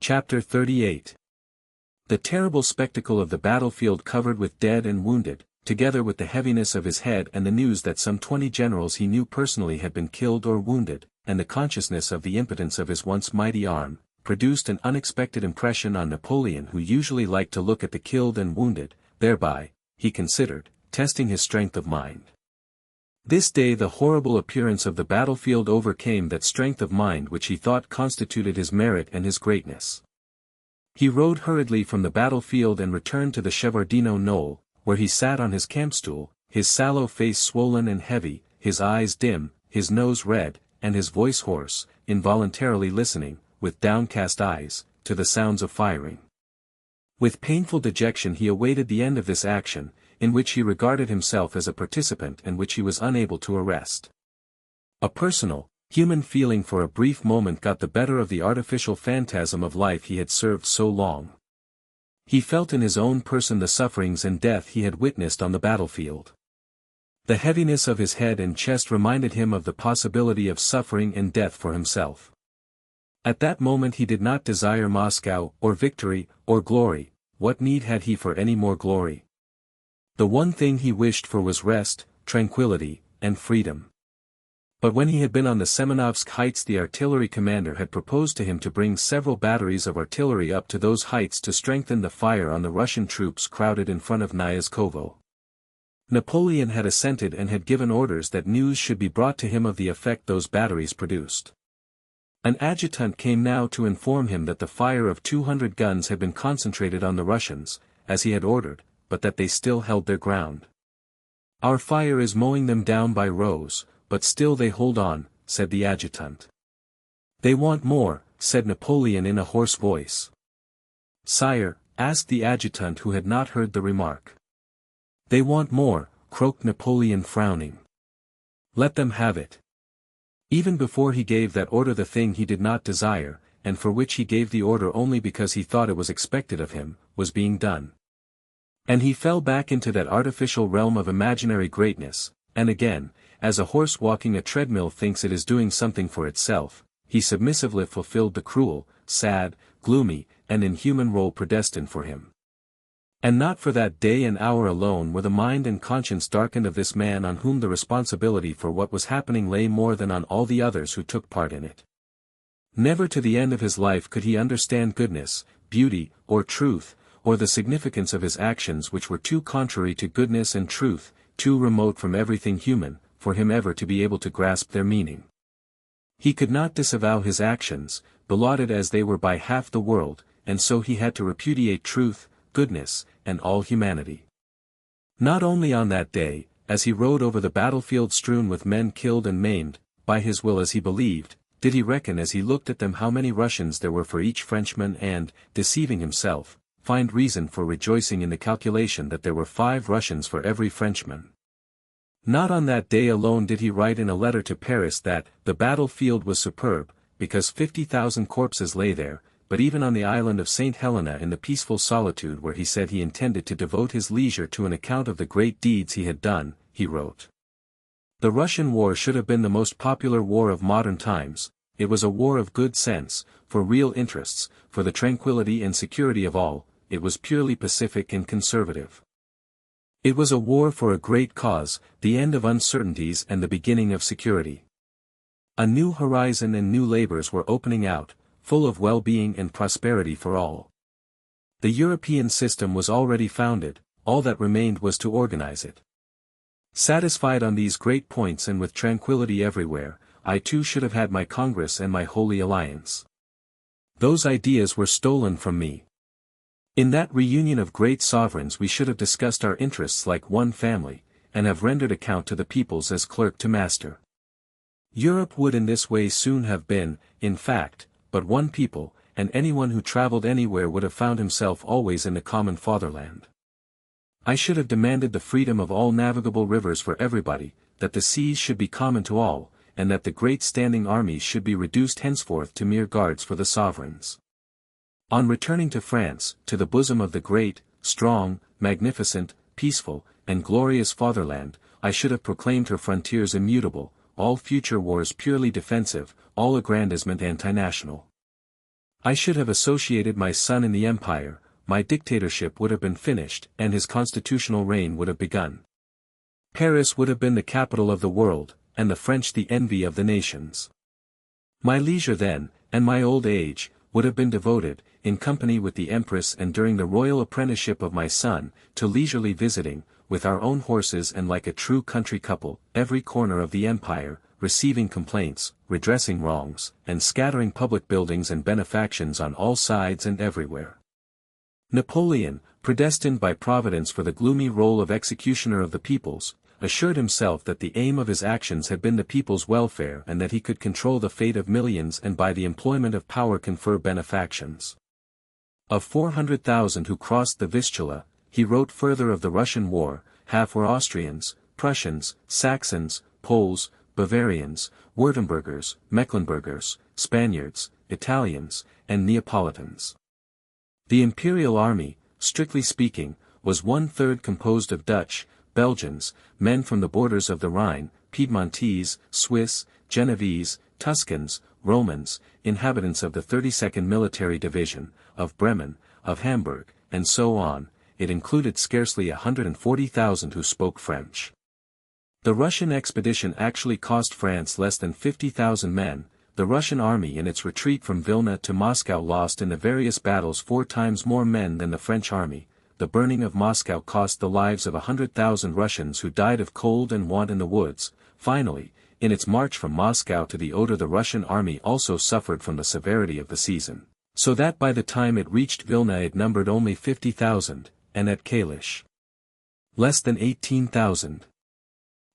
Chapter 38. The terrible spectacle of the battlefield covered with dead and wounded, together with the heaviness of his head and the news that some 20 generals he knew personally had been killed or wounded, and the consciousness of the impotence of his once mighty arm, produced an unexpected impression on Napoleon, who usually liked to look at the killed and wounded, thereby, he considered, testing his strength of mind. This day the horrible appearance of the battlefield overcame that strength of mind which he thought constituted his merit and his greatness. He rode hurriedly from the battlefield and returned to the Shevardino knoll, where he sat on his campstool, his sallow face swollen and heavy, his eyes dim, his nose red, and his voice hoarse, involuntarily listening, with downcast eyes, to the sounds of firing. With painful dejection he awaited the end of this action, in which he regarded himself as a participant and which he was unable to arrest. A personal, human feeling for a brief moment got the better of the artificial phantasm of life he had served so long. He felt in his own person the sufferings and death he had witnessed on the battlefield. The heaviness of his head and chest reminded him of the possibility of suffering and death for himself. At that moment he did not desire Moscow, or victory, or glory. What need had he for any more glory? The one thing he wished for was rest, tranquility, and freedom. But when he had been on the Semenovsk heights, the artillery commander had proposed to him to bring several batteries of artillery up to those heights to strengthen the fire on the Russian troops crowded in front of Nyazkovo. Napoleon had assented and had given orders that news should be brought to him of the effect those batteries produced. An adjutant came now to inform him that the fire of 200 guns had been concentrated on the Russians, as he had ordered, but that they still held their ground. "Our fire is mowing them down by rows, but still they hold on," said the adjutant. "They want more," said Napoleon in a hoarse voice. "Sire," asked the adjutant who had not heard the remark. "They want more," croaked Napoleon frowning. "Let them have it." Even before he gave that order the thing he did not desire, and for which he gave the order only because he thought it was expected of him, was being done. And he fell back into that artificial realm of imaginary greatness, and again, as a horse walking a treadmill thinks it is doing something for itself, he submissively fulfilled the cruel, sad, gloomy, and inhuman role predestined for him. And not for that day and hour alone were the mind and conscience darkened of this man on whom the responsibility for what was happening lay more than on all the others who took part in it. Never to the end of his life could he understand goodness, beauty, or truth, or the significance of his actions, which were too contrary to goodness and truth, too remote from everything human, for him ever to be able to grasp their meaning. He could not disavow his actions, belauded as they were by half the world, and so he had to repudiate truth, goodness, and all humanity. Not only on that day, as he rode over the battlefield strewn with men killed and maimed, by his will as he believed, did he reckon as he looked at them how many Russians there were for each Frenchman and, deceiving himself, find reason for rejoicing in the calculation that there were 5 Russians for every Frenchman. Not on that day alone did he write in a letter to Paris that the battlefield was superb, because 50,000 corpses lay there, but even on the island of St. Helena in the peaceful solitude where he said he intended to devote his leisure to an account of the great deeds he had done, he wrote: "The Russian war should have been the most popular war of modern times. It was a war of good sense, for real interests, for the tranquility and security of all. It was purely pacific and conservative. It was a war for a great cause, the end of uncertainties and the beginning of security. A new horizon and new labors were opening out, full of well-being and prosperity for all. The European system was already founded, all that remained was to organize it. Satisfied on these great points and with tranquility everywhere, I too should have had my Congress and my Holy Alliance. Those ideas were stolen from me. In that reunion of great sovereigns we should have discussed our interests like one family, and have rendered account to the peoples as clerk to master. Europe would in this way soon have been, in fact, but one people, and anyone who traveled anywhere would have found himself always in the common fatherland. I should have demanded the freedom of all navigable rivers for everybody, that the seas should be common to all, and that the great standing armies should be reduced henceforth to mere guards for the sovereigns. On returning to France, to the bosom of the great, strong, magnificent, peaceful, and glorious fatherland, I should have proclaimed her frontiers immutable, all future wars purely defensive, all aggrandizement anti-national. I should have associated my son in the empire, my dictatorship would have been finished and his constitutional reign would have begun. Paris would have been the capital of the world, and the French the envy of the nations. My leisure then, and my old age, would have been devoted, in company with the Empress and during the royal apprenticeship of my son, to leisurely visiting, with our own horses and like a true country couple, every corner of the empire, receiving complaints, redressing wrongs, and scattering public buildings and benefactions on all sides and everywhere. Napoleon, predestined by Providence for the gloomy role of executioner of the peoples, assured himself that the aim of his actions had been the people's welfare and that he could control the fate of millions and by the employment of power confer benefactions. Of 400,000 who crossed the Vistula, he wrote further of the Russian war, half were Austrians, Prussians, Saxons, Poles, Bavarians, Württembergers, Mecklenburgers, Spaniards, Italians, and Neapolitans. The imperial army, strictly speaking, was 1/3 composed of Dutch, Belgians, men from the borders of the Rhine, Piedmontese, Swiss, Genoese, Tuscans, Romans, inhabitants of the 32nd Military Division, of Bremen, of Hamburg, and so on. It included scarcely 140,000 who spoke French. The Russian expedition actually cost France less than 50,000 men. The Russian army in its retreat from Vilna to Moscow lost in the various battles 4 times more men than the French army. The burning of Moscow cost the lives of 100,000 Russians who died of cold and want in the woods. Finally, in its march from Moscow to the Oder the Russian army also suffered from the severity of the season, so that by the time it reached Vilna it numbered only 50,000, and at Kalish less than 18,000.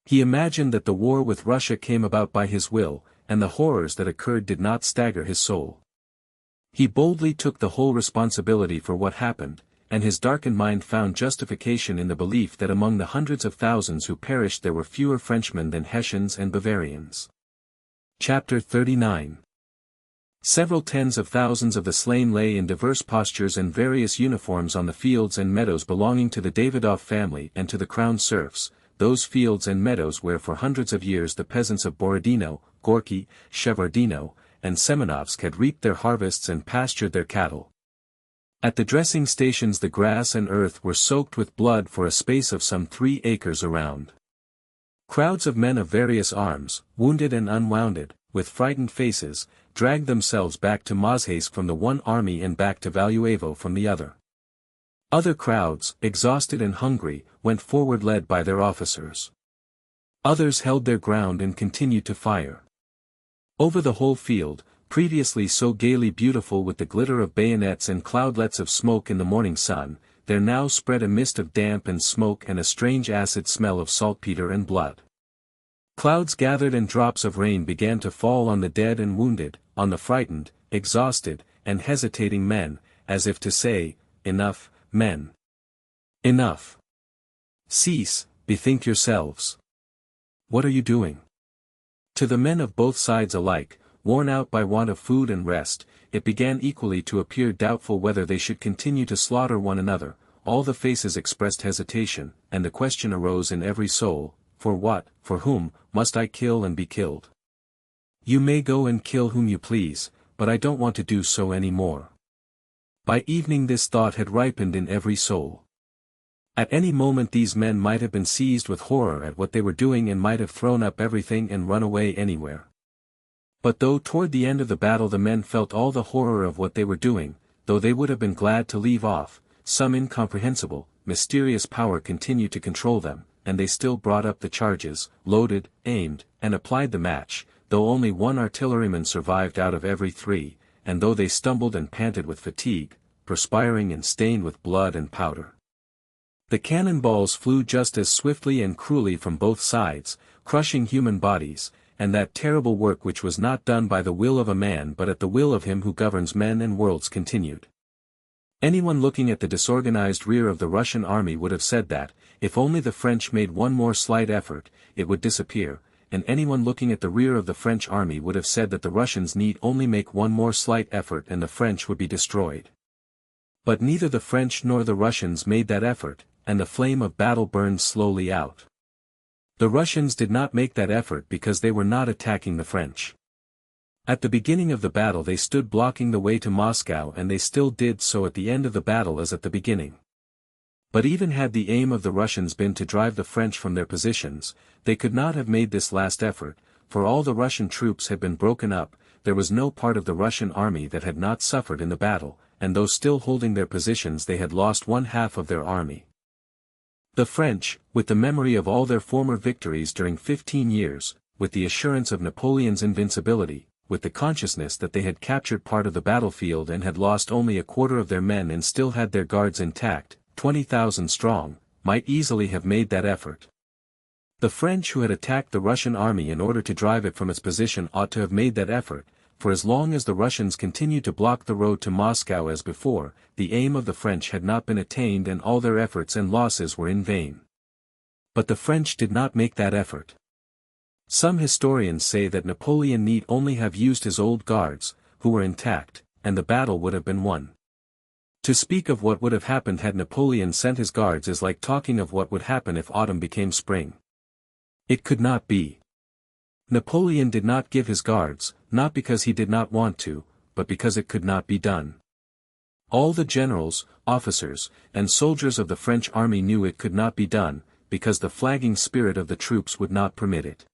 He imagined that the war with Russia came about by his will, and the horrors that occurred did not stagger his soul. He boldly took the whole responsibility for what happened, and his darkened mind found justification in the belief that among the hundreds of thousands who perished there were fewer Frenchmen than Hessians and Bavarians. Chapter 39. Several tens of thousands of the slain lay in diverse postures and various uniforms on the fields and meadows belonging to the Davidoff family and to the crowned serfs, those fields and meadows where for hundreds of years the peasants of Borodino, Gorky, Shevardino, and Semenovsk had reaped their harvests and pastured their cattle. At the dressing stations the grass and earth were soaked with blood for a space of some 3 acres around. Crowds of men of various arms, wounded and unwounded, with frightened faces, dragged themselves back to Mozhaisk from the one army and back to Valuevo from the other. Other crowds, exhausted and hungry, went forward led by their officers. Others held their ground and continued to fire. Over the whole field, previously so gaily beautiful with the glitter of bayonets and cloudlets of smoke in the morning sun, there now spread a mist of damp and smoke and a strange acid smell of saltpeter and blood. Clouds gathered and drops of rain began to fall on the dead and wounded, on the frightened, exhausted, and hesitating men, as if to say, "Enough, men. Enough. Cease, bethink yourselves. What are you doing?" To the men of both sides alike, worn out by want of food and rest, it began equally to appear doubtful whether they should continue to slaughter one another. All the faces expressed hesitation, and the question arose in every soul, for what, for whom, must I kill and be killed? You may go and kill whom you please, but I don't want to do so any more. By evening this thought had ripened in every soul. At any moment these men might have been seized with horror at what they were doing and might have thrown up everything and run away anywhere. But though toward the end of the battle the men felt all the horror of what they were doing, though they would have been glad to leave off, some incomprehensible, mysterious power continued to control them, and they still brought up the charges, loaded, aimed, and applied the match, though only one artilleryman survived out of every 3, and though they stumbled and panted with fatigue, perspiring and stained with blood and powder. The cannonballs flew just as swiftly and cruelly from both sides, crushing human bodies, and that terrible work which was not done by the will of a man but at the will of him who governs men and worlds continued. Anyone looking at the disorganized rear of the Russian army would have said that, if only the French made one more slight effort, it would disappear, and anyone looking at the rear of the French army would have said that the Russians need only make one more slight effort and the French would be destroyed. But neither the French nor the Russians made that effort, and the flame of battle burned slowly out. The Russians did not make that effort because they were not attacking the French. At the beginning of the battle they stood blocking the way to Moscow, and they still did so at the end of the battle as at the beginning. But even had the aim of the Russians been to drive the French from their positions, they could not have made this last effort, for all the Russian troops had been broken up. There was no part of the Russian army that had not suffered in the battle, and though still holding their positions they had lost one half of their army. The French, with the memory of all their former victories during 15 years, with the assurance of Napoleon's invincibility, with the consciousness that they had captured part of the battlefield and had lost only a quarter of their men and still had their guards intact, 20,000 strong, might easily have made that effort. The French who had attacked the Russian army in order to drive it from its position ought to have made that effort, for as long as the Russians continued to block the road to Moscow as before, the aim of the French had not been attained and all their efforts and losses were in vain. But the French did not make that effort. Some historians say that Napoleon need only have used his old guards, who were intact, and the battle would have been won. To speak of what would have happened had Napoleon sent his guards is like talking of what would happen if autumn became spring. It could not be. Napoleon did not give his guards, not because he did not want to, but because it could not be done. All the generals, officers, and soldiers of the French army knew it could not be done, because the flagging spirit of the troops would not permit it.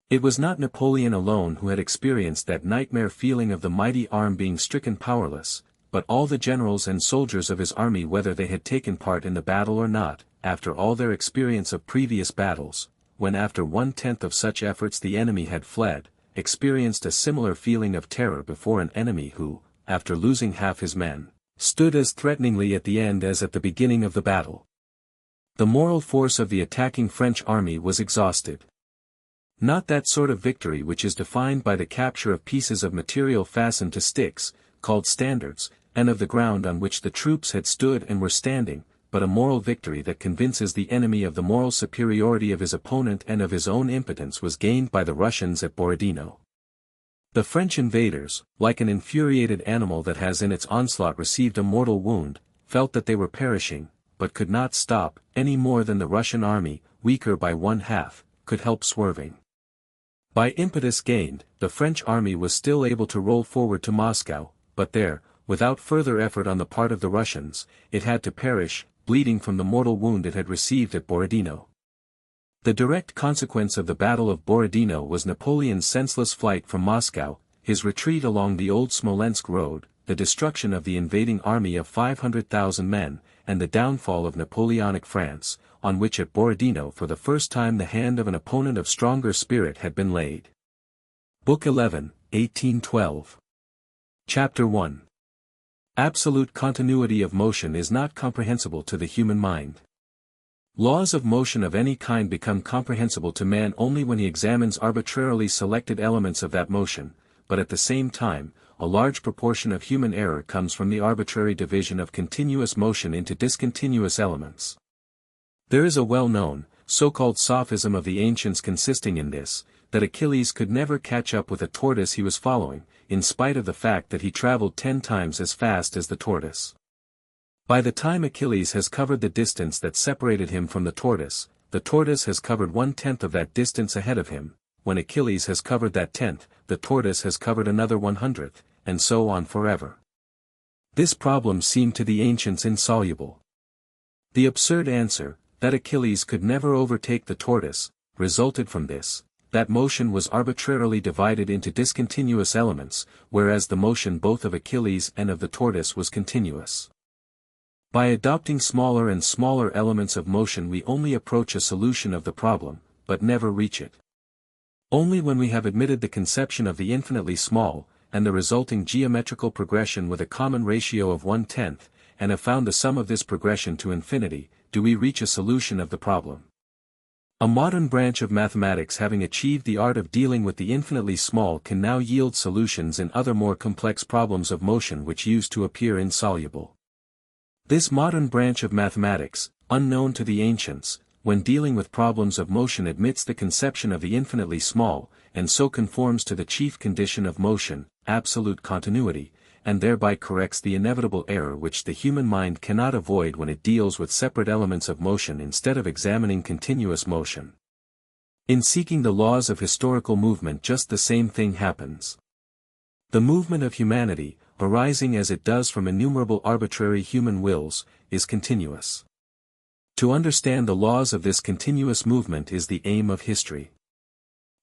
It was not Napoleon alone who had experienced that nightmare feeling of the mighty arm being stricken powerless, but all the generals and soldiers of his army, whether they had taken part in the battle or not, after all their experience of previous battles, when after 1/10 of such efforts the enemy had fled, experienced a similar feeling of terror before an enemy who, after losing half his men, stood as threateningly at the end as at the beginning of the battle. The moral force of the attacking French army was exhausted. Not that sort of victory which is defined by the capture of pieces of material fastened to sticks, called standards, and of the ground on which the troops had stood and were standing, but a moral victory that convinces the enemy of the moral superiority of his opponent and of his own impotence was gained by the Russians at Borodino. The French invaders, like an infuriated animal that has in its onslaught received a mortal wound, felt that they were perishing, but could not stop, any more than the Russian army, weaker by 1/2, could help swerving. By impetus gained, the French army was still able to roll forward to Moscow, but there, without further effort on the part of the Russians, it had to perish, bleeding from the mortal wound it had received at Borodino. The direct consequence of the Battle of Borodino was Napoleon's senseless flight from Moscow, his retreat along the old Smolensk road, the destruction of the invading army of 500,000 men, and the downfall of Napoleonic France, on which at Borodino for the first time the hand of an opponent of stronger spirit had been laid. Book 11, 1812. Chapter 1. Absolute continuity of motion is not comprehensible to the human mind. Laws of motion of any kind become comprehensible to man only when he examines arbitrarily selected elements of that motion, but at the same time, a large proportion of human error comes from the arbitrary division of continuous motion into discontinuous elements. There is a well-known, so-called sophism of the ancients consisting in this, that Achilles could never catch up with a tortoise he was following, in spite of the fact that he traveled 10 times as fast as the tortoise. By the time Achilles has covered the distance that separated him from the tortoise has covered 1/10 of that distance ahead of him. When Achilles has covered that 10th, the tortoise has covered another 100th, and so on forever. This problem seemed to the ancients insoluble. The absurd answer, that Achilles could never overtake the tortoise, resulted from this, that motion was arbitrarily divided into discontinuous elements, whereas the motion both of Achilles and of the tortoise was continuous. By adopting smaller and smaller elements of motion we only approach a solution of the problem, but never reach it. Only when we have admitted the conception of the infinitely small, and the resulting geometrical progression with a common ratio of 1/10, and have found the sum of this progression to infinity, do we reach a solution of the problem. A modern branch of mathematics having achieved the art of dealing with the infinitely small can now yield solutions in other more complex problems of motion which used to appear insoluble. This modern branch of mathematics, unknown to the ancients, when dealing with problems of motion admits the conception of the infinitely small, and so conforms to the chief condition of motion, absolute continuity, and thereby corrects the inevitable error which the human mind cannot avoid when it deals with separate elements of motion instead of examining continuous motion. In seeking the laws of historical movement just the same thing happens. The movement of humanity, arising as it does from innumerable arbitrary human wills, is continuous. To understand the laws of this continuous movement is the aim of history.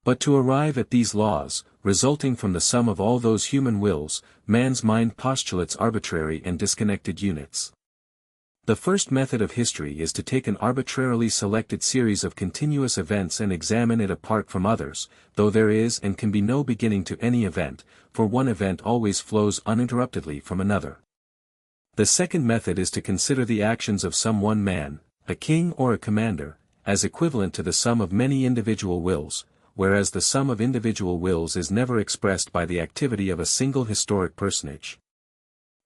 But to arrive at these laws, resulting from the sum of all those human wills, man's mind postulates arbitrary and disconnected units. The first method of history is to take an arbitrarily selected series of continuous events and examine it apart from others, though there is and can be no beginning to any event, for one event always flows uninterruptedly from another. The second method is to consider the actions of some one man, a king or a commander, as equivalent to the sum of many individual wills, whereas the sum of individual wills is never expressed by the activity of a single historic personage.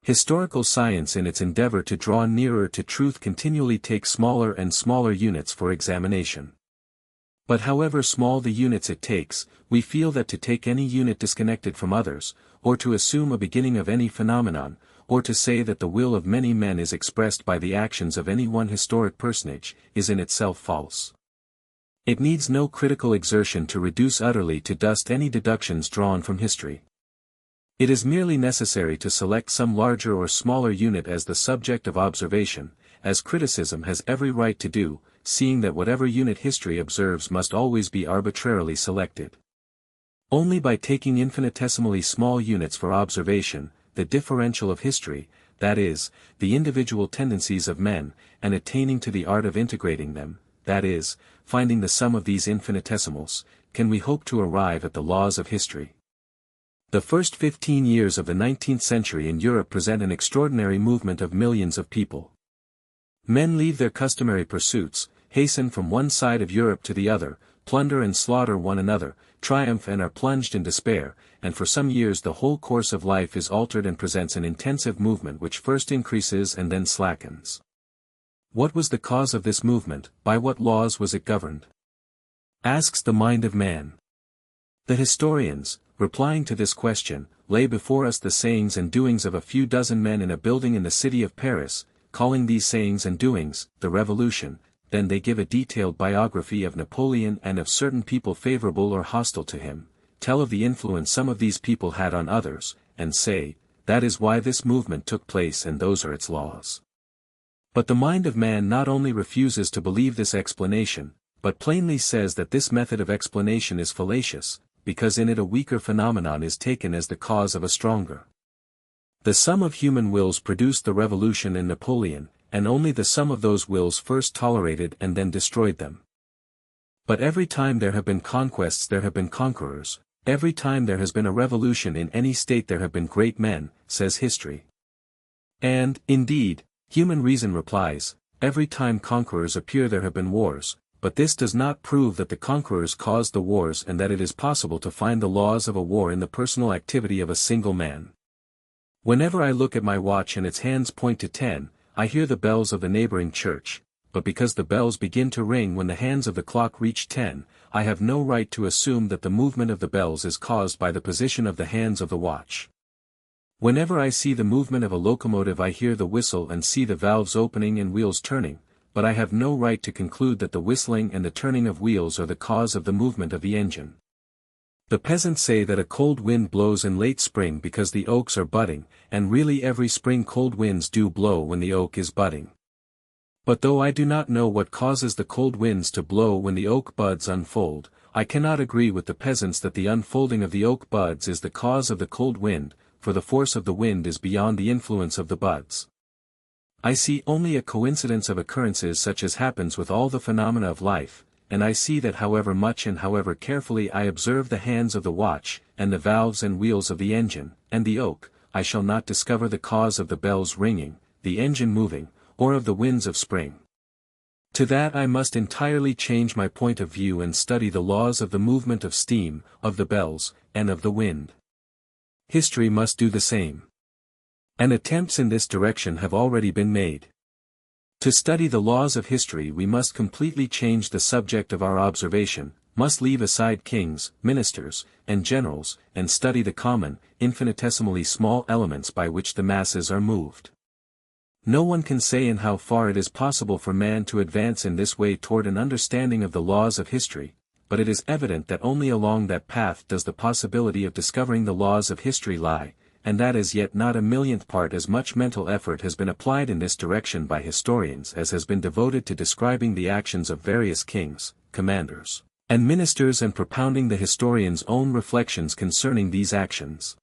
Historical science in its endeavor to draw nearer to truth continually takes smaller and smaller units for examination. But however small the units it takes, we feel that to take any unit disconnected from others, or to assume a beginning of any phenomenon, or to say that the will of many men is expressed by the actions of any one historic personage, is in itself false. It needs no critical exertion to reduce utterly to dust any deductions drawn from history. It is merely necessary to select some larger or smaller unit as the subject of observation, as criticism has every right to do, seeing that whatever unit history observes must always be arbitrarily selected. Only by taking infinitesimally small units for observation, the differential of history, that is, the individual tendencies of men, and attaining to the art of integrating them, that is, finding the sum of these infinitesimals, can we hope to arrive at the laws of history. The first 15 years of the 19th century in Europe present an extraordinary movement of millions of people. Men leave their customary pursuits, hasten from one side of Europe to the other, plunder and slaughter one another, triumph and are plunged in despair, and for some years the whole course of life is altered and presents an intensive movement which first increases and then slackens. What was the cause of this movement, by what laws was it governed? Asks the mind of man. The historians, replying to this question, lay before us the sayings and doings of a few dozen men in a building in the city of Paris, calling these sayings and doings, the Revolution. Then they give a detailed biography of Napoleon and of certain people favorable or hostile to him, tell of the influence some of these people had on others, and say, that is why this movement took place and those are its laws. But the mind of man not only refuses to believe this explanation, but plainly says that this method of explanation is fallacious, because in it a weaker phenomenon is taken as the cause of a stronger. The sum of human wills produced the Revolution and Napoleon, and only the sum of those wills first tolerated and then destroyed them. But every time there have been conquests there have been conquerors, every time there has been a revolution in any state there have been great men, says history. And, indeed, human reason replies, every time conquerors appear there have been wars, but this does not prove that the conquerors caused the wars and that it is possible to find the laws of a war in the personal activity of a single man. Whenever I look at my watch and its hands point to 10, I hear the bells of the neighboring church, but because the bells begin to ring when the hands of the clock reach 10, I have no right to assume that the movement of the bells is caused by the position of the hands of the watch. Whenever I see the movement of a locomotive I hear the whistle and see the valves opening and wheels turning, but I have no right to conclude that the whistling and the turning of wheels are the cause of the movement of the engine. The peasants say that a cold wind blows in late spring because the oaks are budding, and really every spring cold winds do blow when the oak is budding. But though I do not know what causes the cold winds to blow when the oak buds unfold, I cannot agree with the peasants that the unfolding of the oak buds is the cause of the cold wind, for the force of the wind is beyond the influence of the buds. I see only a coincidence of occurrences such as happens with all the phenomena of life, and I see that however much and however carefully I observe the hands of the watch, and the valves and wheels of the engine, and the oak, I shall not discover the cause of the bells ringing, the engine moving, or of the winds of spring. To that I must entirely change my point of view and study the laws of the movement of steam, of the bells, and of the wind. History must do the same. And attempts in this direction have already been made. To study the laws of history we must completely change the subject of our observation, must leave aside kings, ministers, and generals, and study the common, infinitesimally small elements by which the masses are moved. No one can say in how far it is possible for man to advance in this way toward an understanding of the laws of history, but it is evident that only along that path does the possibility of discovering the laws of history lie, and that as yet not a millionth part as much mental effort has been applied in this direction by historians as has been devoted to describing the actions of various kings, commanders, and ministers and propounding the historian's own reflections concerning these actions.